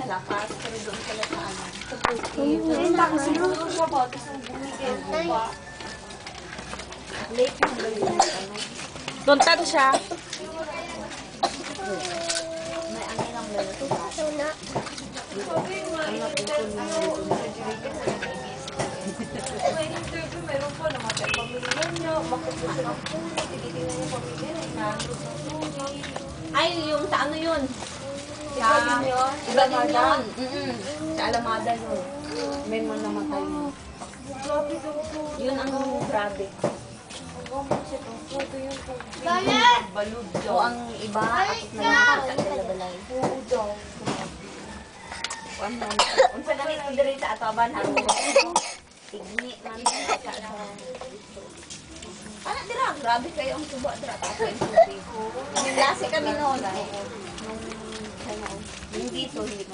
malakas, pero doon sila sa ano, sa bukid. Siguro siya ba, tapos ang bumigay pa. Late yung ganyan. Tuntan siya. May angin ang lalito ba? Meron po namatay pamilya niyo. Bakit po sila po? Tinitingnan niyo pamilya na inaandog ng sugi. Ay, yung sa ano yun? Sa iba din yun. Sa Alamada yun. May man namatay yun. Yun ang grabe. Balud daw. O ang iba, akit na lang sa balay. Oo daw. Unsa ganit ang diri sa ataban ha? Tigni man sa ana dira, grabe kayo ang tuba dira ta sa tubig. Nilasi kami noon. Nung dito, hindi